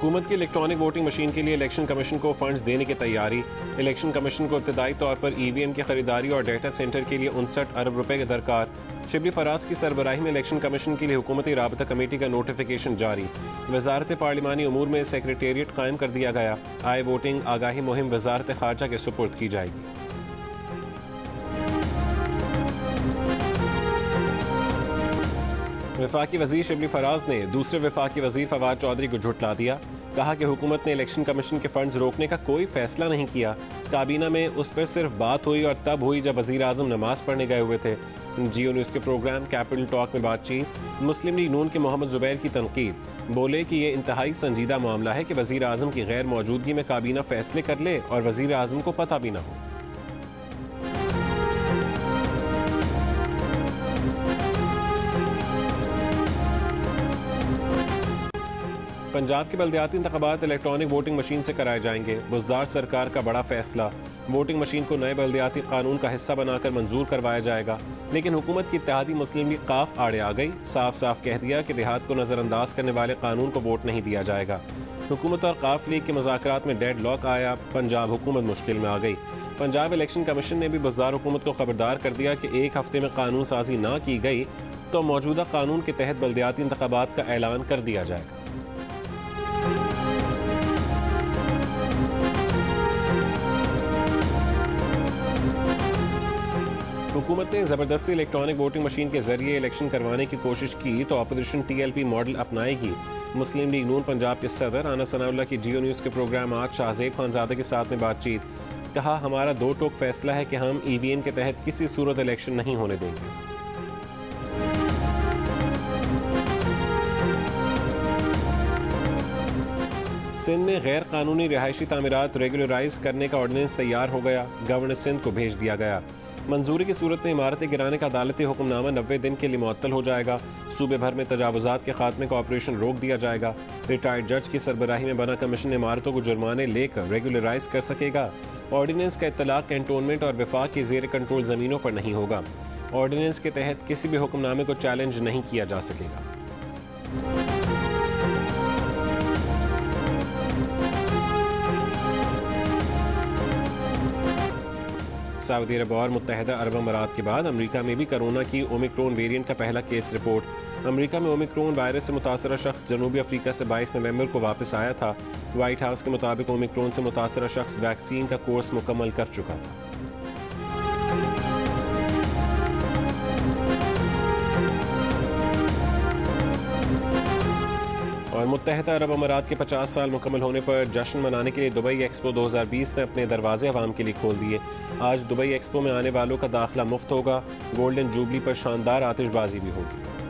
हुकूमत की electronic voting machine के लिए इलेक्शन कमीशन को फंड्स देने की तैयारी। इलेक्शन कमीशन को इब्तदाई तौर पर EVM की खरीदारी और डेटा सेंटर के लिए 59 अरब रुपए के दरकार। शिबली फराज की सरबराही में इलेक्शन कमीशन के लिए हुकूमती राबता कमेटी का नोटिफिकेशन जारी। वजारत पार्लिमानी उमूर में सेक्रेटेरिएट कायम कर दिया गया। आए वोटिंग आगाही मुहिम वजारत खारजा के सुपुर्द की जाएगी। वफाकी वजीर शिबली फराज ने दूसरे वफाकी वजीर फवाद चौधरी को झुठला दिया। कहा कि हुकूमत ने इलेक्शन कमीशन के फंड्स रोकने का कोई फैसला नहीं किया। काबीना में उस पर सिर्फ बात हुई और तब हुई जब वजीर आजम नमाज पढ़ने गए हुए थे। जियो न्यूज़ के प्रोग्राम कैपिटल टॉक में बातचीत। मुस्लिम लीग नून के मोहम्मद जुबैर की तनकीद। बोले कि ये इंतहाई संजीदा मामला है कि वजीर आजम की गैर मौजूदगी में काबीना फैसले कर ले और वजीर आजम को पता भी ना हो। पंजाब के बल्दियाती इंतखाबात इलेक्ट्रॉनिक वोटिंग मशीन से कराए जाएंगे। बुज़दार सरकार का बड़ा फैसला। वोटिंग मशीन को नए बल्दियाती कानून का हिस्सा बनाकर मंजूर करवाया जाएगा, लेकिन हुकूमत की इत्तेहादी मुस्लिम लीग काफ आड़े आ गई। साफ साफ कह दिया कि देहात को नज़रअंदाज करने वाले कानून को वोट नहीं दिया जाएगा। हुकूमत और काफ लीग के मुज़ाकरात में डेड लॉक आया। पंजाब हुकूमत मुश्किल में आ गई। पंजाब इलेक्शन कमीशन ने भी बुज़दार हुकूमत को खबरदार कर दिया कि एक हफ्ते में कानून साजी ना की गई तो मौजूदा कानून के तहत बल्दियाती इंतखाबात का ऐलान कर दिया जाएगा। हुकूमत ने ज़बरदस्ती इलेक्ट्रॉनिक वोटिंग मशीन के जरिए इलेक्शन करवाने की कोशिश की तो ऑपोजिशन TLP मॉडल अपनाएगी। मुस्लिम लीग नून पंजाब के सदर आना सनाउल्लाह की जियो न्यूज़ के प्रोग्राम आज शाहजेब खानजादे के साथ में बातचीत। कहा, हमारा दो टोक फैसला है कि हम EVM के तहत किसी सूरत इलेक्शन नहीं होने देंगे। सिंध में गैर कानूनी रिहायशी तामीरात रेगुलराइज करने का ऑर्डिनेंस तैयार हो गया। गवर्नर सिंध को भेज दिया गया। मंजूरी की सूरत में इमारतें गिराने का अदालती हुक्मनामा 90 दिन के लिए मुअत्तल हो जाएगा। सूबे भर में तजावुजात के खात्मे का ऑपरेशन रोक दिया जाएगा। रिटायर्ड जज की सरबराही में बना कमीशन इमारतों को जुर्माने लेकर रेगुलराइज कर सकेगा। ऑर्डिनेंस का इत्तलाक कैंटोनमेंट और विफाक की जेर कंट्रोल जमीनों पर नहीं होगा। ऑर्डिनेंस के तहत किसी भी हुक्मनामे को चैलेंज नहीं किया जा सकेगा। सऊदी अरब और मुत्तहिदा अरब अमारात के बाद अमेरिका में भी कोरोना की ओमिक्रॉन वेरिएंट का पहला केस रिपोर्ट। अमेरिका में ओमिक्रॉन वायरस से मुतासरा शख्स जनूबी अफ्रीका से 22 नवंबर को वापस आया था। व्हाइट हाउस के मुताबिक ओमिक्रॉन से मुतासरा शख्स वैक्सीन का कोर्स मुकम्मल कर चुका था। और मुत्तहिदा अरब अमारात के 50 साल मुकम्मल होने पर जश्न मनाने के लिए दुबई एक्सपो 2020 ने अपने दरवाजे अवाम के लिए खोल दिए। आज दुबई एक्सपो में आने वालों का दाखिला मुफ्त होगा। गोल्डन जुबली पर शानदार आतिशबाजी भी होगी।